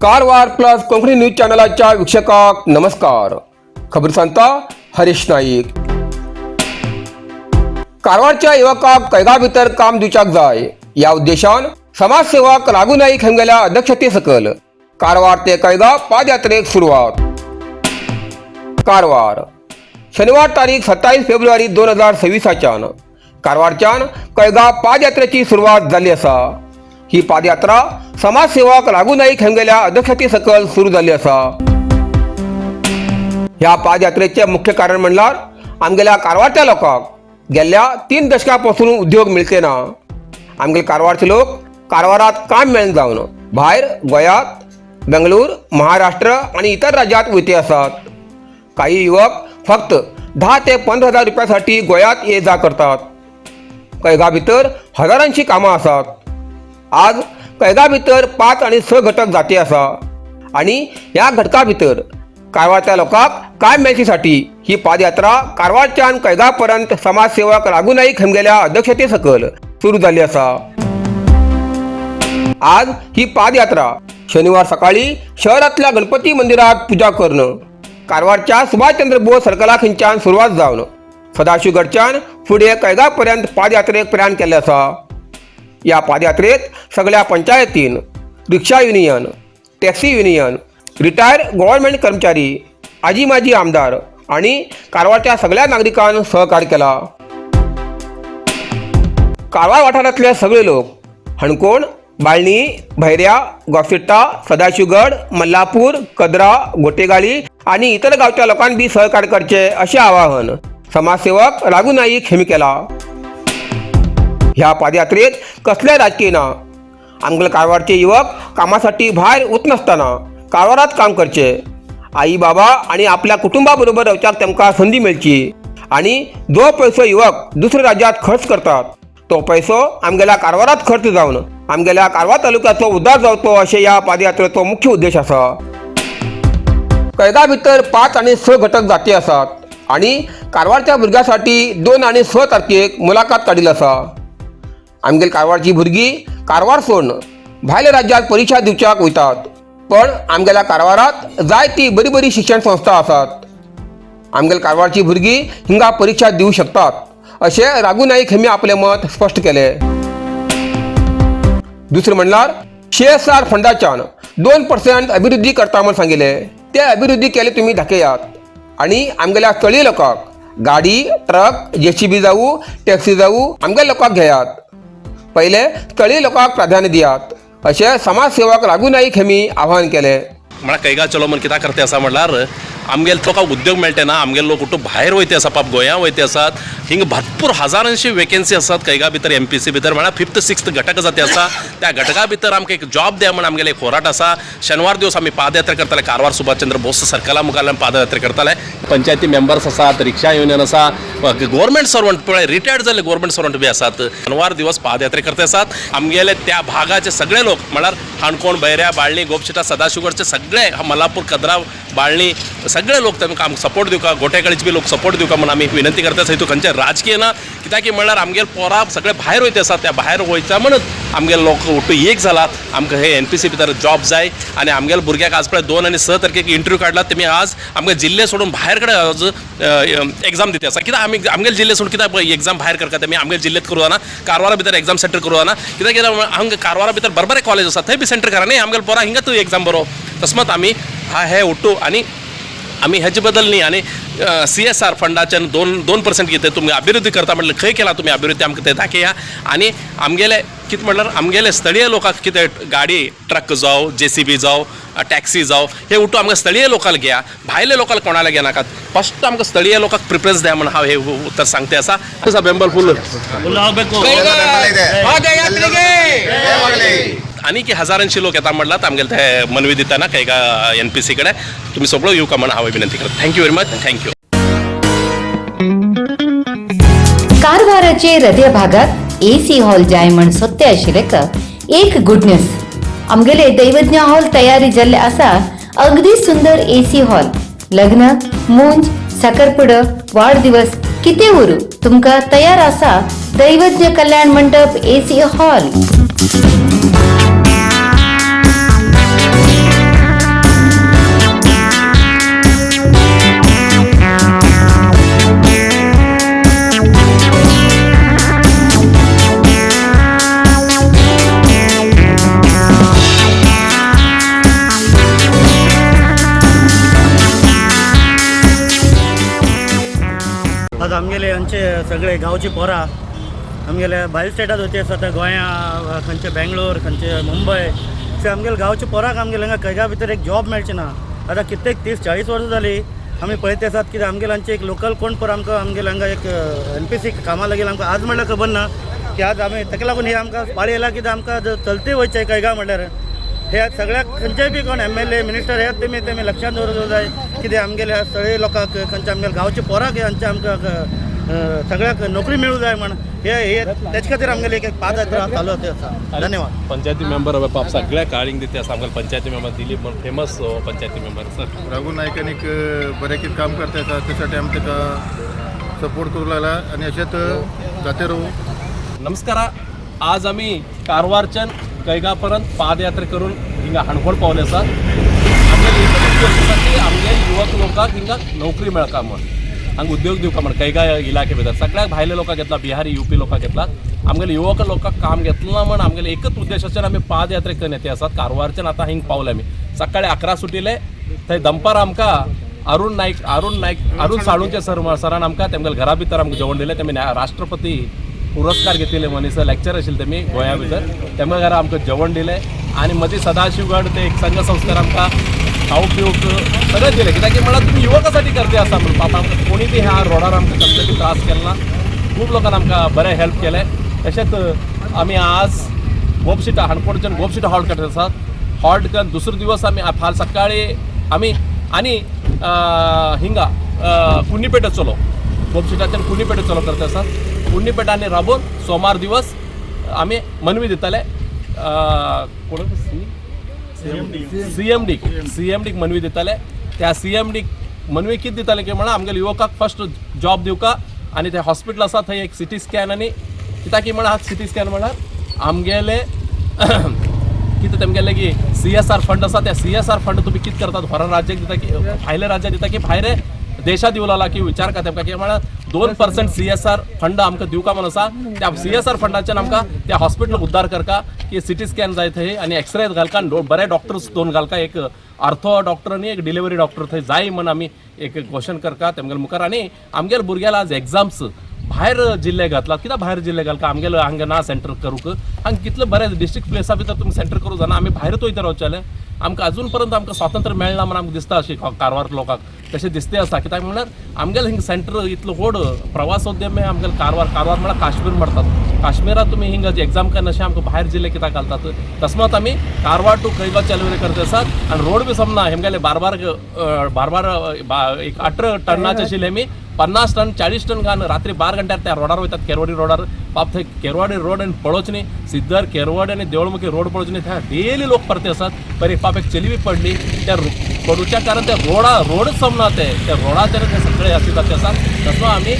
Karwar plus Konkani news चॅनलाच्या वीक्षकांक नमस्कार. खबर सांगता हरीश नाईक. कारवारच्या युवकांक कैदा भितर काम दिवच्याक जाय या उद्देशान समाजसेवक राघू नाईक हांगेल्या अध्यक्षते सकल कारवार ते कैदा पादयात्रेक सुरवात. कारवार शनिवार तारीख 27 फेब्रुवारी 2026 कारवारच्यान कैदा पादयात्रेची सुरवात जाल्ली आसा. ही पादयात्रा समाजसेवक राघू नाईक हांगेल्या अध्यक्षते सकल सुरू जाल्ली आसा. ह्या पादयात्रेचे मुख्य कारण म्हणल्यार आमगेल्या कारवारच्या लोकांक गेल्ल्या 3 दशकांपासून उद्योग मिळते ना. आमगे कारवारचे लोक कारवारात काम मेळून जावन भायर गोंयांत, बेंगळूर, महाराष्ट्र आणि इतर राज्यांत वयते आसात. काही युवक फक्त 10 ते 15 हजार रुपयासाठी गोंयांत ये जा करतात. कैदा भितर हजारांची कामां आसात. आज कैदा भितर 5 आणि 6 घटक जाती आसा आणि ह्या घटका भितर कारवारच्या लोकांक काम मेळचेसाठी ही पादयात्रा कारवारच्यान कैदा पर्यंत समाजसेवक राघू नाईक हांगेल्या अध्यक्षते सकल सुरू जाल्ली आसा. आज ही पादयात्रा शनिवार सकाळी शहरातल्या गणपती मंदिरात पूजा करून कारवारच्या सुभाषचंद्र बोस सर्कला खंयच्यान सुरवात जावन सदाशिवगडच्यान फुडें कैदा पर्यंत पादयात्रेक प्रयाण केल्लें आसा. या पादयात्रेत सगळ्या पंचायतीन, rickshaw union, taxi union, retire government कर्मचारी, आजी माजी आमदार आणि कारवारच्या सगळ्या नागरिकांनी सहकार्य केला. कारवार वाठारांतले सगळे लोक हणकोण, बाळणी, भैऱ्या, गोफिट्टा, सदाशिवगड, मल्लापूर, कदरा, गोटेगाळी आणि इतर गावच्या लोकांनी बी सहकार्य करचे असे आवाहन समाजसेवक राघू नाईक हांणी केला. ह्या पादयात्रेत कसले राजकीय ना. आमगेले कारवारचे युवक कामासाठी भायर वच नासतना कारवारात काम करचे. आई बाबा आणि आपल्या कुटुंबाबरोबर रावच्याक तेमकां संधी मेळची आणि जो पैसो युवक दुसऱ्या राज्यात खर्च करतात तो पैसो आमगेल्या कारवारात खर्च जावन आमगेल्या कारवार तालुक्याचो उद्धार जावचो अशें ह्या पादयात्रेचो मुख्य उद्देश आसा. कैदा भितर 5 आणि 6 घटक जाती आसात आणि कारवारच्या भुरग्यांसाठी 2 आणि 6 तारखेक मुलाखत काडिल्ली आसा. आमगेली कारवारची भुरगीं कारवार सोडून भायल्या राज्यांत परीक्षा दिवच्याक वयतात. पण आमगेल्या कारवारात जायती बरी बरी शिक्षण संस्था आसात. आमगेली कारवारची भुरगीं हिंगा परीक्षा दिवं शकतात अशें राघू नाईक हांणी आपलें मत स्पश्ट केलें. दुसरें म्हणल्यार CSR फंडाच्यान 2% अभिवृद्धी करता म्हूण सांगिल्लें. ते अभिवृद्धी केले तुमी दाखयात आणि आमगेल्या स्थळीय लोकांक गाडी, ट्रक, JCB जावं, टॅक्सी जावं आमगेल्या लोकांक घेयात. पहिले स्थळीय लोकांक प्राधान्य दियात अशें समाजसेवक राघू नाईक हांणी आवाहन केलें. म्हळ्यार कैगा चलो म्हण कित्याक करता आसा म्हणल्यार आमगेले लोकांक उद्योग मेळटे ना. आमगेले लोक कुठं भायर वयते आसा, पाप गोंया वयते आसात. हिंग भरपूर हजारांची वेकेन्सी आसात कैगा भितर, MPC भितर. म्हळ्यार 5th 6th घटक जाती आसा. त्या घटका भितर आमकां एक जॉब द्या म्हण आमगेले एक होराट आसा. शेनवार दिवस आमी पादयात्रा करताले. कारवार सुभाषचंद्र बोस सर्कला मुखार पादयात्रा करताले. पंचायती मेंबर्स आसात, रिक्षा युनियन आसा, गव्हर्नमेंट सर्वंट पळय रिटायर्ड जाल्ले गव्हर्नमेंट सर्वंट बी आसात. शेनवार दिवस पादयात्रा करता आसात. आमगेले त्या भागाचे सगळे लोक म्हळ्यार हाणकोण, बैऱ्या, बाळणी, गोपचिटा, सदाशिवगडचे सगळे, मल्लापूर, कदरा, बाळणी सगळे लोक तांकां सपोर्ट दिवका, गोटेकाळीचे बी लोक सपोर्ट दिवका म्हणून आमी विनंती करता. थंय खंयचे राजकीय ना. कित्याक की म्हणल्यार आमगेले पोरां सगळे भायर वयते आसात. त्या भायर वयता म्हणून आमगेले लोक उठून एक जालात. आमकां हे NPC भितर जॉब जाय आनी आमगेल्या भुरग्याक आज पळय 2 आणि 6 तारखेक इंटरव्यू काडला. तेमी आज आमगे जिल्ले सोडून भायर कडेन आज एग्जाम दिता आसा. कित्याक आमी आमगेले जिल्ले सोडून कित्याक एग्जाम भायर करता तेमी आमगेले जिल्ल्यांत करूं ना. कारवारा भितर एग्जाम सेंटर करूं ना. कित्याक आमगे कारवारा भितर बरे कॉलेज आसा, थंय बी सेंटर करा न्ही. आमगेले पोरां हिंगा तूं एग्जाम बरो. तस्मात आमी हे उठू आणि आमी हेजे बदल न्ही आनी CSR फंडाच्यान 2% घेता. तुमी अभिवृद्धी करता म्हटल्यार खंय केला तुमी अभिवृद्धी आमकां ते दाखया. आनी आमगेले कितें म्हणल्यार आमगेले स्थळीय लोकांक कितें गाडी, ट्रक जावं, JCB जावं, टॅक्सी जावं हे उठून आमकां स्थळीय लोकांक घ्या. भायले लोकांक कोणाला घेनाकात. फस्ट आमकां स्थळीय लोकांक प्रिफरन्स द्या म्हणून हांव हे उत्तर सांगते आसा. बेंबल फुल आणि की हजारांची लोक येता म्हटलात आमगेले ते मनवी दिताना कैगा NPC कडे. तुम्ही सगळं येऊ का म्हणून हांव विनंती करता. Thank you very much. थँक्यू. कारवाराचे हृदय भागात AC हॉल जाय म्हण सोदते आशिल्ले एक गुड न्यूज. आमगेले दैवज्ञ हॉल तयारी जाल्ले आसा. अगदी सुंदर AC हॉल. लग्न, मुंज, साखरपुडो, वाढदिवस कितें उरू तुमकां तयार आसा. दैवज्ञ कल्याण मंडप AC हॉल. आमचे सगळे गांवची पोरां आमगेले भायर स्टेटात वयता आसा गोंया खंयचे बेंगलोर खंयचे मुंबय ते आमगेले गांवचे पोराक आमगेले हांगा कैगा भितर एक जॉब मेळचे ना आतां कित्येक 30-40 वर्सां जाली आमी पळयता आसात कित्याक आमगेले हांगचे एक लोकल कोण पर आमकां आमगेले हांगा एक NPC कामां लागील आमकां आज म्हणल्यार खबर ना की आज आमी ताका लागून ही आमकां पाळी येयला कित्याक आमकां चलते वयचें कैगा म्हणल्यार हे सगळ्याक खंयचेय बी कोण MLA मिनिस्टर हे तेमी लक्षांत दवरपाक जाय कित्याक आमगेल्या सगळे लोकांक खंयचे आमगेले गांवचे पोराक हांचे आमकां सगळ्याक नोकरी मेळूं जाय म्हण हे तेचे खातीर आमगेले एक पादयात्रा चालू आसा धन्यवाद पंचायती मेंबर बाप सगळ्या काळींग दिते आसा आमकां पंचायती मेंबर दिलीप म्हणून फेमस पंचायती मेंबर सर रघु नायकान एक बरें काम करता येता त्या साठी आमी ताका सपोर्ट करूं लागला आनी अशेंच जाते रावूं. नमस्कार. आज आम्ही कारवारच्यान कैगापर्यंत पादयात्रा करून हिंगा हाणकोण पावले आसात. आमगे युवक लोकांक हिंगा नोकरी मेळका म्हण हांगा उद्योग दिवका म्हण कैगा इलाके भितर सगळ्याक भायले लोकांक घेतला बिहारी UP लोकांक घेतला आमगेले युवक लोकांक काम घेतला म्हण आमगेले एकच उद्देशाच्यान आमी पादयात्रे करून येते आसात. कारवारच्यान आतां हिंग पावले आमी सकाळी 11 सुटिले थंय दनपार आमकां अरुण साळुंचे सरान आमकां तेमगेले घरा भितर आमकां जेवण दिलें. तेमी राष्ट्रपती पुरस्कार घेतिल्ले मनीस लेक्चर आशिल्ले तेमी गोंया भितर तेमगे घरा आमकां जेवण दिलें आनी मदीं सदाशिवगड ते एक संघ संस्कार आमकां खावूक पिवूक सगळें दिलें कित्याक की म्हळ्यार तुमी युवकां करते आसा म्हणून पापा आमकां कोणी बी ह्या रोडार आमकां कसले बी त्रास केला ना खूब लोकांनी आमकां बरें हेल्प केलें. तशेंच आमी आज गोपशिटा हाणकोणच्यान गोपशिटा हॉल्ट करता आसात. हॉल्ट करून दुसरो दिवस आमी फाल सकाळी आमी आनी हिंगा कुन्नीपेट चलो गोपशिटाच्यान कुन्नीपेट चलो करता आसात. कुन्नीपेटांनी राबून सोमार दिवस आमी मनवी दिताले कोण CMDक मनवी दिताले. त्या CMDक मनवी कितें दिताले की म्हळ्यार आमगेले युवकाक फर्स्ट जॉब दिवका आनी ते हॉस्पिटल आसा थंय एक CT स्कॅन आनी कित्याक की म्हळ्यार CT स्कॅन म्हळ्यार आमगेले कितें तेमगेले की CSR फंड आसा त्या CSR फंड तुमी कितें करतात व्हरा राज्याक दिता की भायल्या राज्याक दिता की भायले देशात दिवला की विचार का तेमकां की म्हळ्यार 2% CSR फंड आमकां दिवका म्हणून आसा. त्या CSR फंडाच्यान आमकां त्या हॉस्पिटल उद्धार करता की CT स्कॅन जाय थंय आनी एक्सरे घालका बरे डॉक्टर्स 2 घालका एक आर्थो डॉक्टर आनी एक डिलिव्हरी डॉक्टर थंय जाय म्हण आमी एक घोशण करता तेमगेले मुखार. आनी आमगेले भुरग्याला आज एग्जाम्स भायर जिल्ले घातलात कित्याक भायर जिल्ले घालका आमगेले हांगा ना सेंटर करूंक हांगा कितले बरे डिस्ट्रिक्ट प्लेसा भितर तुमी सेंटर करूं जाणा आमी भायर वयता रावचेले आमकां अजून पर्यंत आमकां स्वातंत्र्य मेळना म्हण आमकां दिसता अशें कारवार लोकांक तशें दिसते आसा कित्याक म्हळ्यार आमगेले हिंगा सेंटर इतलो व्हड प्रवासोद्यम आमगेले कारवार म्हळ्यार काश्मीर म्हणटात. काश्मीरात तुमी हिंगा एग्जाम करना अशें आमकां भायर जिल्ले कित्याक घालतात तस्मात आमी कारवार टू कैगा चॅलेंज करता आसात. आनी रोड बी समना हेमगेले बार एक 18 टन्नाचे आशिल्ले आमी 50 टन 40 टन घालून रात्री 12 घंट्यार त्या रोडार वयतात केरवाडी रोडार पाप थंय केरवाडी रोड आनी पळोवच न्ही सिद्धर केरवाडी आनी देवळमुखी रोड पळोवच न्ही थंय डेली लोक परते आसात. बरी पाप एक चली बी पडली त्या पडूच्या कारण त्या रोडच समना ते त्या रोडाचेर ते सगळे आशिल्ले आसात. तसो आमी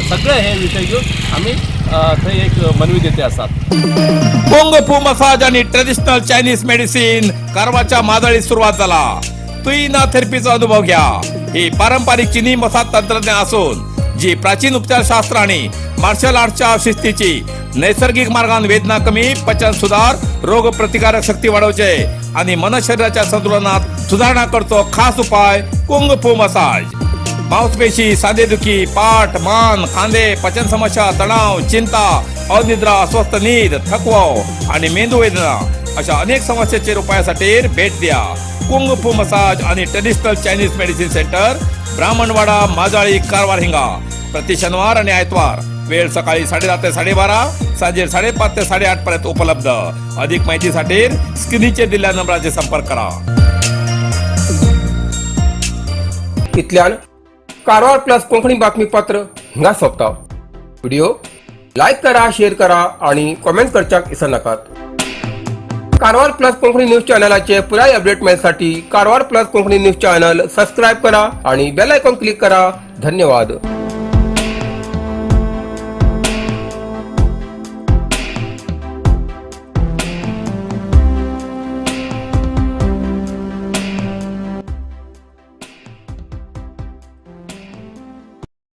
सगळे हे विशय घेवन आमी थंय एक मनवी दिते आसात. कुंग फू मसाज आणि ट्रेडिशनल चायनीज मेडिसिन कारवारच्या मादळी सुरुवात झाला. तुईना थेरपीचा अनुभव घ्या. ही पारंपरिक चीनी मसाज तंत्रज्ञान असून जी प्राचीन उपचारशास्त्र आणि मार्शल आर्टच्या शिस्तीची नैसर्गिक मार्गाने वेदना कमी पचन सुधार रोग प्रतिकारक शक्ती वाढवचे आणि मन शरीराच्या संतुलनात सुधारणा करतो खास उपाय कुंग फू मसाज. मांसपेशी सांधेदुखी पाठ मान खांदे पचन समस्या तणाव चिंता अनिद्रा अस्वस्थ नींद थकवा आणि मेंदू वेदना अशा अनेक समस्येचे उपायासाठी भेट द्या. कुंग फू मसाज आणि traditional Chinese medicine centre Brahmanwada Majali Karwar हिंगा प्रति शनिवार आणि आयतवार वेळ सकाळी 10:30 ते 12:30 सांजे 5:30 ते 8:30 पर्यंत उपलब्ध. अधिक माहितीसाठी स्क्रीनचे दिलेल्या नंबराचे संपर्क करा. इतल्यान कारवार प्लस कोंकणी बातमीपत्र हिंगा सोंपता. व्हिडिओ लाईक करा शेअर करा आणि कमेंट करच्याक विसरू नाकात. कारवार प्लस कोंकणी न्यूज चॅनलाचे पुराय अपडेट मेळसाठी Karwar plus Konkani news channel subscribe करा आणि बेल आयकॉन क्लिक करा. धन्यवाद.